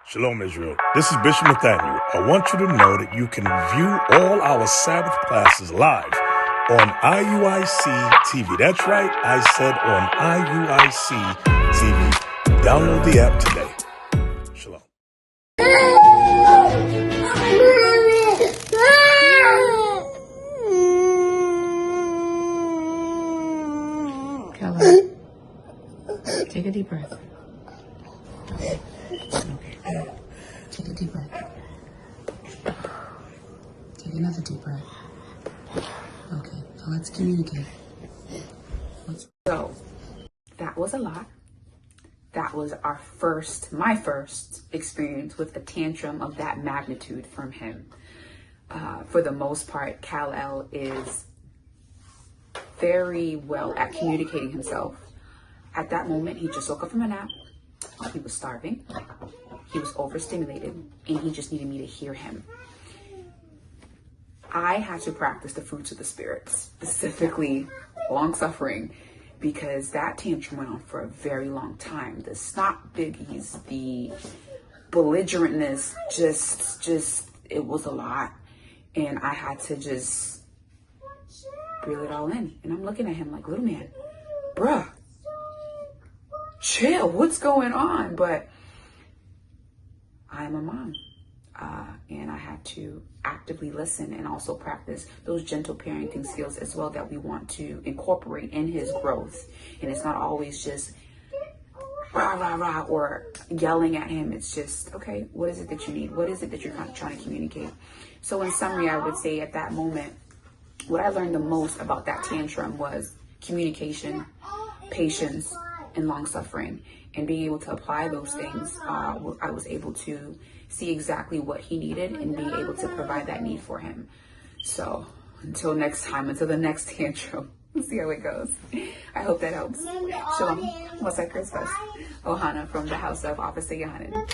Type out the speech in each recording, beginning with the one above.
Shalom, Israel. This is Bishop Nathaniel. I want you to know that you can view all our Sabbath classes live on IUIC TV. That's right, I said on IUIC TV. Download the app today. Shalom. Keller, take a deep breath. Okay. Take a deep breath. Take another deep breath. Okay, now let's communicate. So that was a lot. That was my first experience with a tantrum of that magnitude from him. For the most part, Kal-El is very well at communicating himself. At that moment, he just woke up from a nap. He was starving. He was overstimulated, and he just needed me to hear him. I had to practice the fruits of the spirit, specifically long-suffering, because that tantrum went on for a very long time. The snot biggies, the belligerentness, just it was a lot. And I had to just reel it all in. And I'm looking at him like, little man, bruh, chill, what's going on? But I'm a mom. And I had to actively listen and also practice those gentle parenting skills as well that we want to incorporate in his growth. And it's not always just rah, rah, rah, or yelling at him. It's just, okay, what is it that you need? What is it that you're trying to communicate? So in summary, I would say at that moment, what I learned the most about that tantrum was communication, patience, and long suffering. And being able to apply those things, I was able to see exactly what he needed and be able to provide that need for him. So until next time, until the next tantrum, we'll see how it goes. I hope that helps. Shalom. Mosai Christos. Ohana from the house of Officer Yohanan.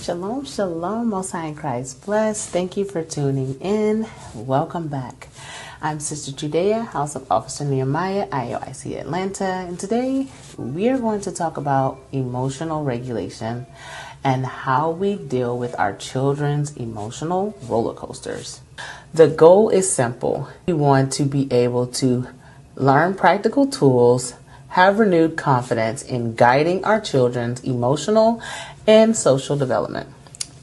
Shalom, shalom, Most High in Christ bless. Thank you for tuning in. Welcome back. I'm Sister Judea, House of Officer Nehemiah, IOIC Atlanta, and today we are going to talk about emotional regulation and how we deal with our children's emotional roller coasters. The goal is simple. We want to be able to learn practical tools, have renewed confidence in guiding our children's emotional and social development.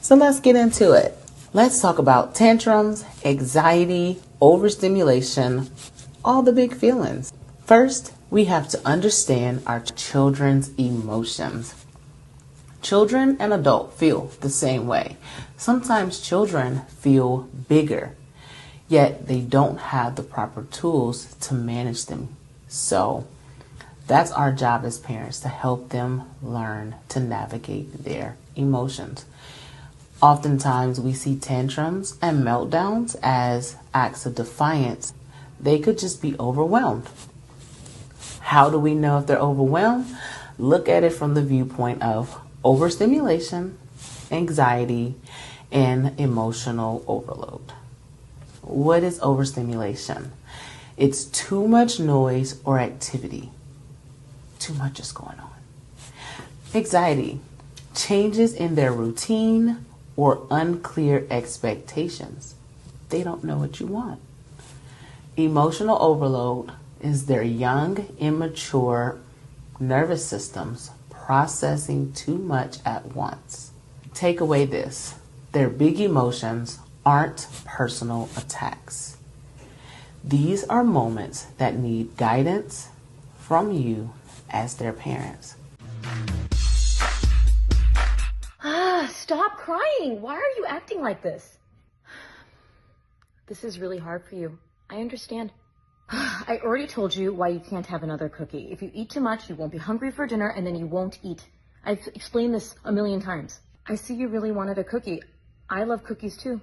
So let's get into it. Let's talk about tantrums, anxiety, overstimulation, all the big feelings. First, we have to understand our children's emotions. Children and adults feel the same way. Sometimes children feel bigger, yet they don't have the proper tools to manage them. So that's our job as parents, to help them learn to navigate their emotions. Oftentimes we see tantrums and meltdowns as acts of defiance. They could just be overwhelmed. How do we know if they're overwhelmed? Look at it from the viewpoint of overstimulation, anxiety, and emotional overload. What is overstimulation? It's too much noise or activity. Too much is going on. Anxiety, changes in their routine or unclear expectations. They don't know what you want. Emotional overload is their young, immature nervous systems processing too much at once. Take away this: their big emotions aren't personal attacks. These are moments that need guidance from you as their parents. Stop crying. Why are you acting like this? This is really hard for you. I understand. I already told you why you can't have another cookie. If you eat too much, you won't be hungry for dinner, and then you won't eat. I've explained this a million times. I see you really wanted a cookie. I love cookies too.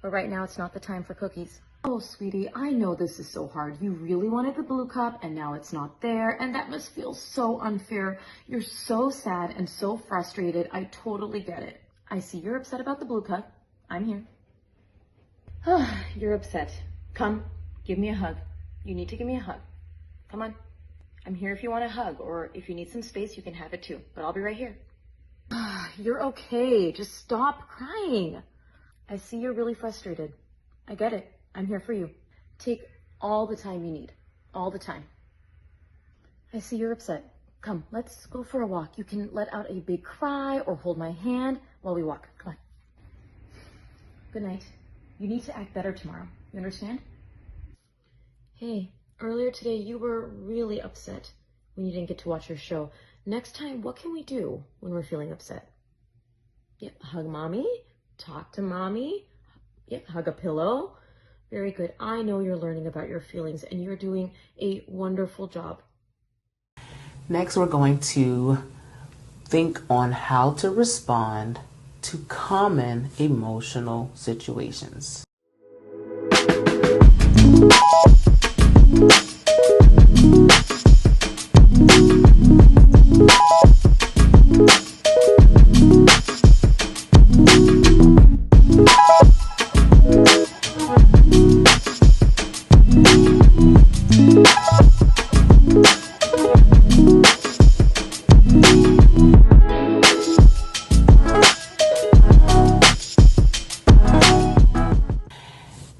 But right now it's not the time for cookies. Oh, sweetie, I know this is so hard. You really wanted the blue cup, and now it's not there, and that must feel so unfair. You're so sad and so frustrated. I totally get it. I see you're upset about the blue cup. I'm here. You're upset. Come, give me a hug. You need to give me a hug. Come on. I'm here if you want a hug, or if you need some space, you can have it too. But I'll be right here. You're okay. Just stop crying. I see you're really frustrated. I get it. I'm here for you. Take all the time you need. All the time. I see you're upset. Come, let's go for a walk. You can let out a big cry or hold my hand while we walk. Come on. Good night. You need to act better tomorrow. You understand? Hey, earlier today you were really upset when you didn't get to watch your show. Next time, what can we do when we're feeling upset? Yeah, hug mommy, talk to mommy, yeah, hug a pillow. Very good. I know you're learning about your feelings and you're doing a wonderful job. Next, we're going to think on how to respond to common emotional situations.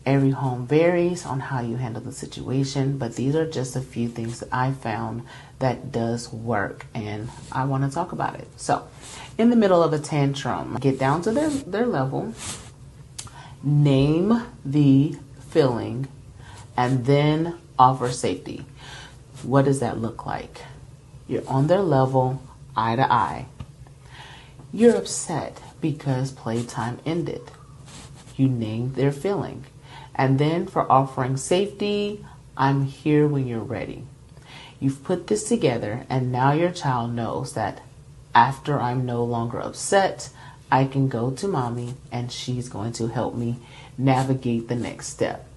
Every home varies on how you handle the situation, but these are just a few things that I found that does work, and I want to talk about it. So, in the middle of a tantrum, get down to their level, name the feeling, and then offer safety. What does that look like? You're on their level, eye to eye. You're upset because playtime ended. You named their feeling. And then for offering safety, I'm here when you're ready. You've put this together, and now your child knows that after I'm no longer upset, I can go to mommy and she's going to help me navigate the next step.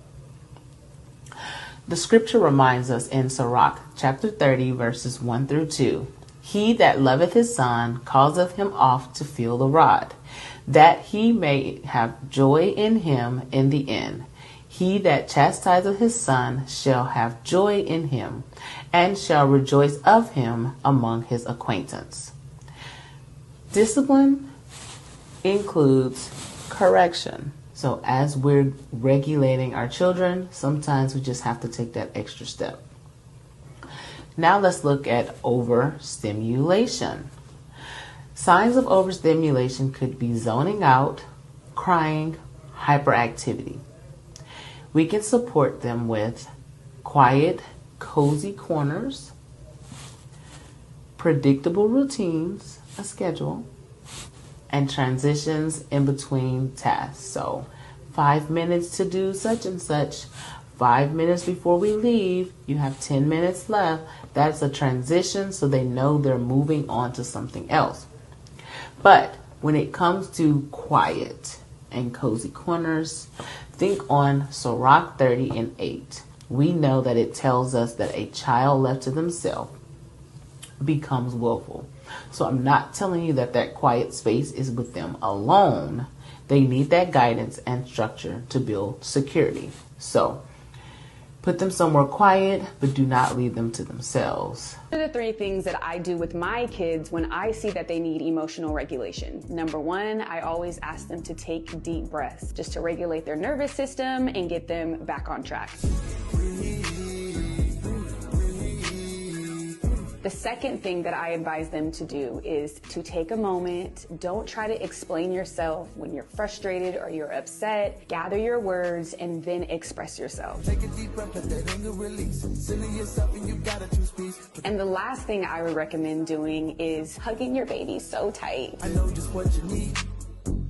The scripture reminds us in Sirach chapter 30 verses 1 through 2. He that loveth his son causeth him oft to feel the rod, that he may have joy in him in the end. He that chastiseth his son shall have joy in him, and shall rejoice of him among his acquaintance. Discipline includes correction. So as we're regulating our children, sometimes we just have to take that extra step. Now let's look at overstimulation. Signs of overstimulation could be zoning out, crying, hyperactivity. We can support them with quiet, cozy corners, predictable routines, a schedule, and transitions in between tasks. So 5 minutes to do such and such, 5 minutes before we leave, you have 10 minutes left. That's a transition so they know they're moving on to something else. But when it comes to quiet and cozy corners, think on Sirach 30 and 8. We know that it tells us that a child left to themselves becomes willful. So I'm not telling you that that quiet space is with them alone. They need that guidance and structure to build security. So put them somewhere quiet, but do not leave them to themselves. These are the 3 things that I do with my kids when I see that they need emotional regulation. Number 1, I always ask them to take deep breaths just to regulate their nervous system and get them back on track. The second thing that I advise them to do is to take a moment. Don't try to explain yourself when you're frustrated or you're upset. Gather your words and then express yourself. Take a deep breath, let that anger release. Center yourself and you gotta choose peace. And the last thing I would recommend doing is hugging your baby so tight. I know just what you need.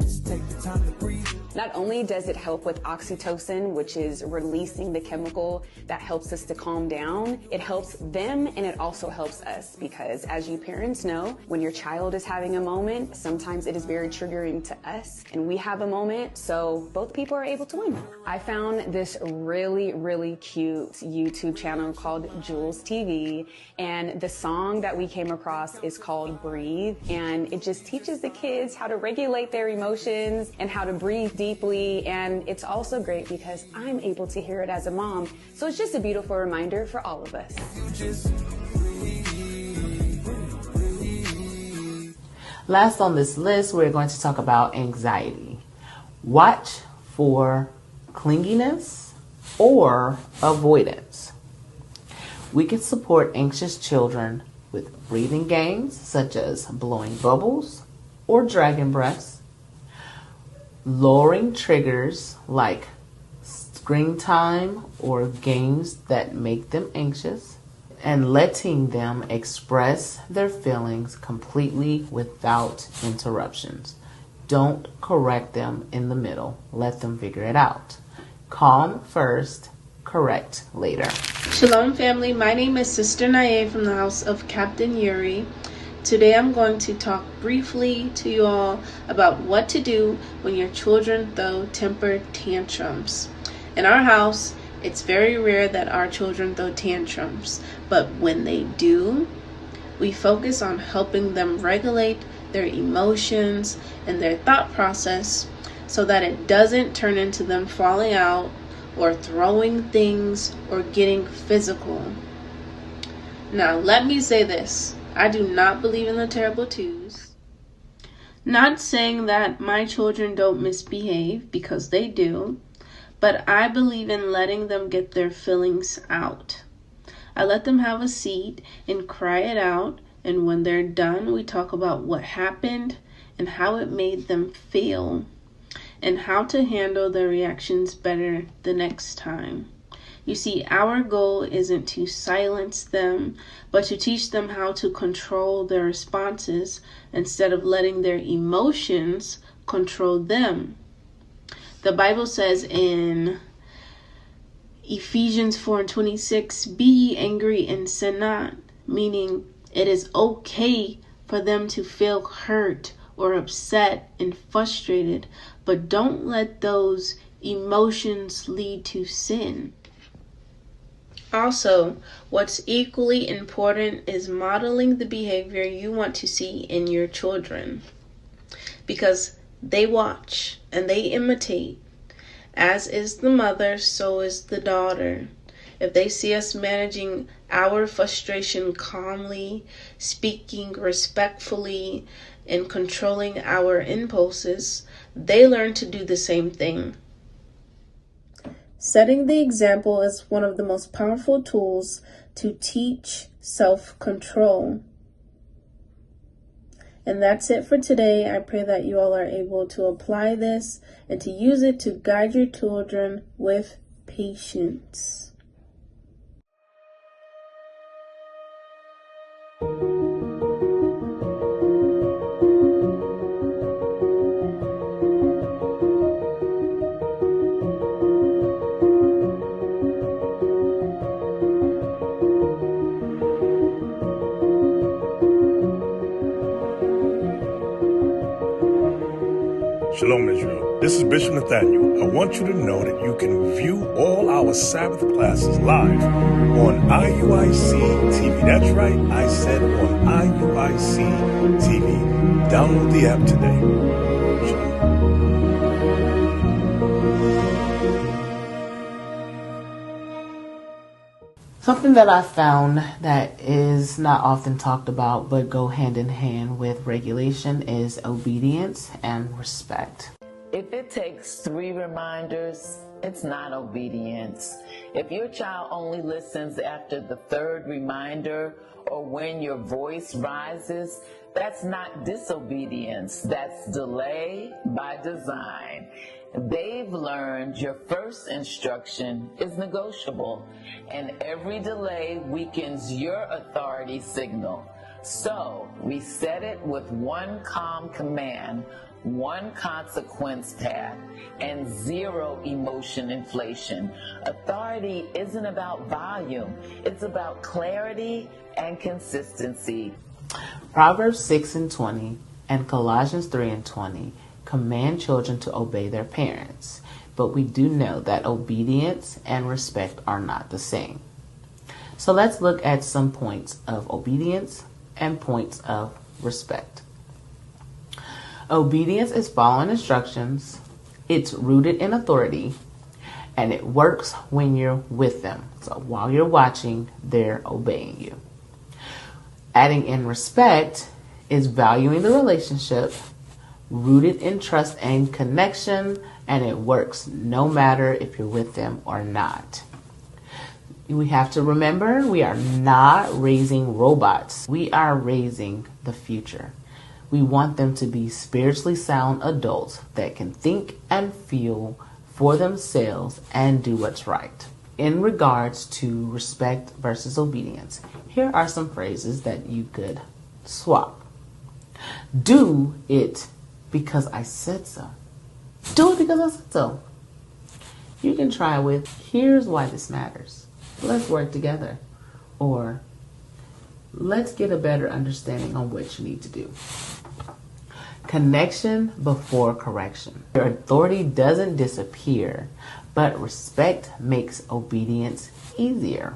Just take the time to breathe. Not only does it help with oxytocin, which is releasing the chemical that helps us to calm down, it helps them and it also helps us because as you parents know, when your child is having a moment, sometimes it is very triggering to us and we have a moment, so both people are able to win. I found this really, really cute YouTube channel called Jules TV, and the song that we came across is called Breathe, and it just teaches the kids how to regulate their emotions and how to breathe deeply, and it's also great because I'm able to hear it as a mom, so it's just a beautiful reminder for all of us. Last on this list, we're going to talk about anxiety. Watch for clinginess or avoidance. We can support anxious children with breathing games such as blowing bubbles or dragon breaths, lowering triggers like screen time or games that make them anxious, and letting them express their feelings completely without interruptions. Don't correct them in the middle. Let them figure it out. Calm first, correct later. Shalom family, my name is Sister Nae from the house of Captain Yuri. Today I'm going to talk briefly to you all about what to do when your children throw temper tantrums. In our house, it's very rare that our children throw tantrums, but when they do, we focus on helping them regulate their emotions and their thought process so that it doesn't turn into them falling out or throwing things or getting physical. Now, let me say this. I do not believe in the terrible twos. Not saying that my children don't misbehave, because they do, but I believe in letting them get their feelings out. I let them have a seat and cry it out, and when they're done, we talk about what happened and how it made them feel, and how to handle their reactions better the next time. You see, our goal isn't to silence them, but to teach them how to control their responses instead of letting their emotions control them. The Bible says in Ephesians 4:26, "Be ye angry and sin not," meaning it is okay for them to feel hurt or upset and frustrated, but don't let those emotions lead to sin. Also, what's equally important is modeling the behavior you want to see in your children, because they watch and they imitate. As is the mother, so is the daughter. If they see us managing our frustration calmly, speaking respectfully, and controlling our impulses, they learn to do the same thing. Setting the example is one of the most powerful tools to teach self-control. And that's it for today. I pray that you all are able to apply this and to use it to guide your children with patience. Shalom, Israel. This is Bishop Nathaniel. I want you to know that you can view all our Sabbath classes live on IUIC TV. That's right, I said on IUIC TV. Download the app today. Shalom. Something that I found that is not often talked about but go hand in hand with regulation is obedience and respect. If it takes 3 reminders, it's not obedience. If your child only listens after the 3rd reminder or when your voice rises, that's not disobedience. That's delay by design. They've learned your first instruction is negotiable, and every delay weakens your authority signal. So we set it with one calm command, one consequence path, and 0 emotion inflation. Authority isn't about volume, it's about clarity and consistency. Proverbs 6:20 and Colossians 3:20 command children to obey their parents, but we do know that obedience and respect are not the same. So let's look at some points of obedience and points of respect. Obedience is following instructions, it's rooted in authority, and it works when you're with them. So while you're watching, they're obeying you. Adding in respect is valuing the relationship, rooted in trust and connection, and it works no matter if you're with them or not. We have to remember we are not raising robots. We are raising the future. We want them to be spiritually sound adults that can think and feel for themselves and do what's right. In regards to respect versus obedience, here are some phrases that you could swap. Do it because I said so. Do it because I said so. You can try with, here's why this matters. Let's work together. Or, let's get a better understanding on what you need to do. Connection before correction. Your authority doesn't disappear, but respect makes obedience easier.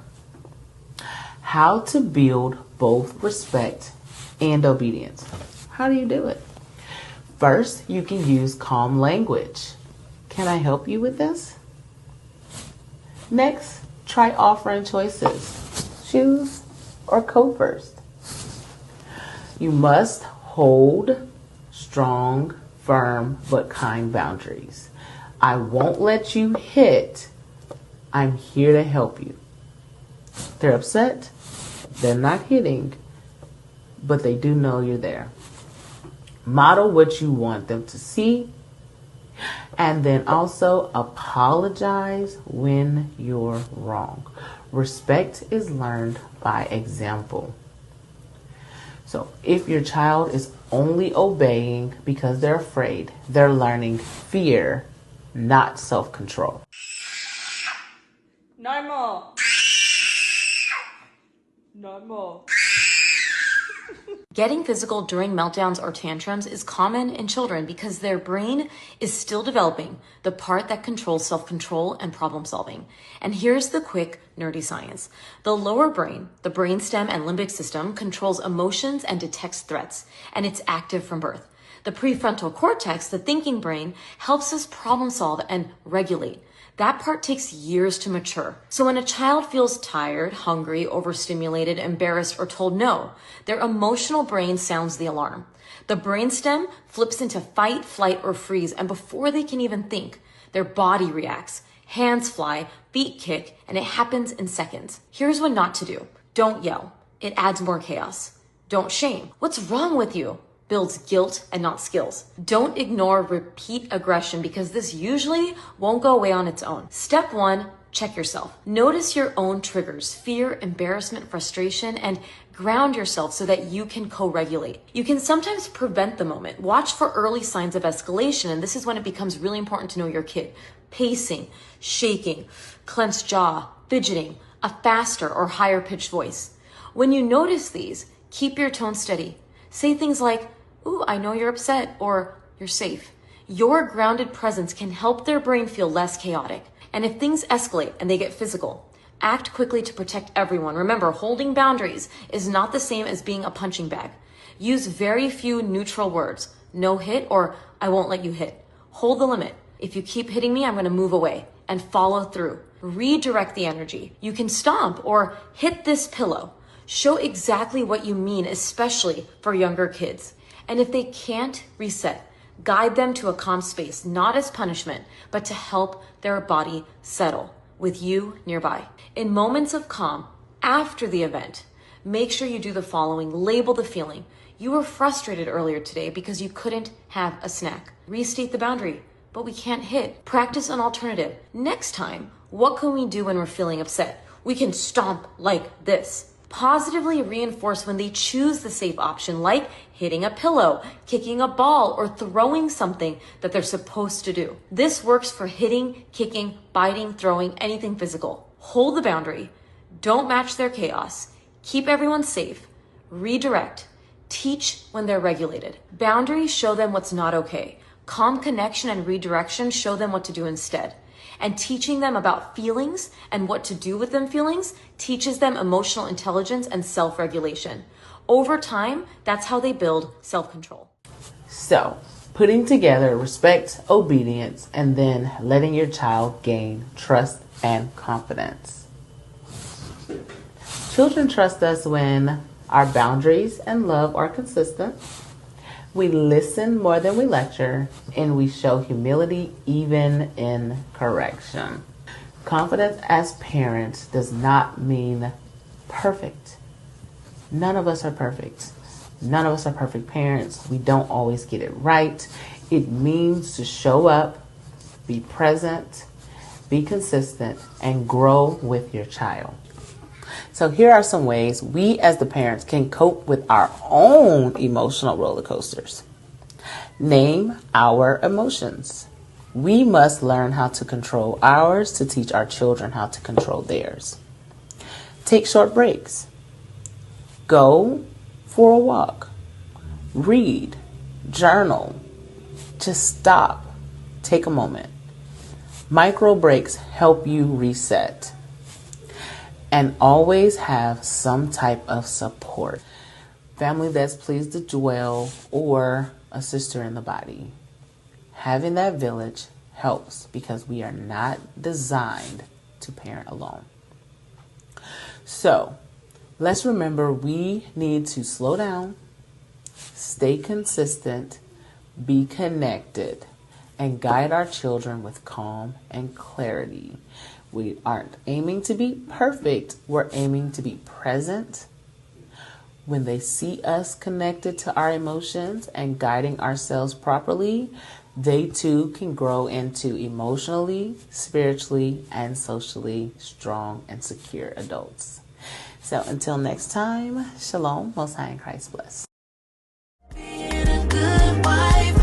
How to build both respect and obedience. How do you do it? First, you can use calm language. Can I help you with this? Next, try offering choices. Choose or coat first. You must hold strong, firm, but kind boundaries. I won't let you hit. I'm here to help you. They're upset. They're not hitting, but they do know you're there. Model what you want them to see, and then also apologize when you're wrong. Respect is learned by example. So if your child is only obeying because they're afraid, they're learning fear, not self-control. No more. No more. Getting physical during meltdowns or tantrums is common in children because their brain is still developing, the part that controls self-control and problem solving. And here's the quick nerdy science. The lower brain, the brainstem and limbic system, controls emotions and detects threats, and it's active from birth. The prefrontal cortex, the thinking brain, helps us problem solve and regulate. That part takes years to mature. So when a child feels tired, hungry, overstimulated, embarrassed, or told no, their emotional brain sounds the alarm. The brainstem flips into fight, flight, or freeze, and before they can even think, their body reacts. Hands fly, feet kick, and it happens in seconds. Here's what not to do. Don't yell. It adds more chaos. Don't shame. What's wrong with you? Builds guilt and not skills. Don't ignore repeat aggression because this usually won't go away on its own. Step 1, check yourself. Notice your own triggers, fear, embarrassment, frustration, and ground yourself so that you can co-regulate. You can sometimes prevent the moment. Watch for early signs of escalation, and this is when it becomes really important to know your kid. Pacing, shaking, clenched jaw, fidgeting, a faster or higher pitched voice. When you notice these, keep your tone steady. Say things like, "Ooh, I know you're upset," or "You're safe." Your grounded presence can help their brain feel less chaotic. And if things escalate and they get physical, act quickly to protect everyone. Remember, holding boundaries is not the same as being a punching bag. Use very few neutral words. No hit or "I won't let you hit." Hold the limit. If you keep hitting me, I'm going to move away, and follow through. Redirect the energy. You can stomp or hit this pillow. Show exactly what you mean, especially for younger kids. And if they can't reset, guide them to a calm space, not as punishment, but to help their body settle with you nearby. In moments of calm, after the event, make sure you do the following. Label the feeling. You were frustrated earlier today because you couldn't have a snack. Restate the boundary, but we can't hit. Practice an alternative. Next time, what can we do when we're feeling upset? We can stomp like this. Positively reinforce when they choose the safe option, like hitting a pillow, kicking a ball, or throwing something that they're supposed to do. This works for hitting, kicking, biting, throwing, anything physical. Hold the boundary. Don't match their chaos. Keep everyone safe. Redirect. Teach when they're regulated. Boundaries show them what's not okay. Calm connection and redirection show them what to do instead. And teaching them about feelings and what to do with them feelings teaches them emotional intelligence and self-regulation. Over time, that's how they build self-control. So, putting together respect, obedience, and then letting your child gain trust and confidence. Children trust us when Our boundaries and love are consistent. We listen more than we lecture, and we show humility even in correction. Confidence as parents does not mean perfect. None of us are perfect. None of us are perfect parents. We don't always get it right. It means to show up, be present, be consistent, and grow with your child. So here are some ways we as the parents can cope with our own emotional roller coasters. Name our emotions. We must learn how to control ours to teach our children how to control theirs. Take short breaks. Go for a walk. Read. Journal. Just stop. Take a moment. Micro breaks help you reset. And always have some type of support. Family that's pleased to dwell or a sister in the body. Having that village helps because we are not designed to parent alone. So let's remember we need to slow down, stay consistent, be connected, and guide our children with calm and clarity. We aren't aiming to be perfect. We're aiming to be present. When they see us connected to our emotions and guiding ourselves properly, they too can grow into emotionally, spiritually, and socially strong and secure adults. So until next time, Shalom, Most High in Christ bless. Being a good wife.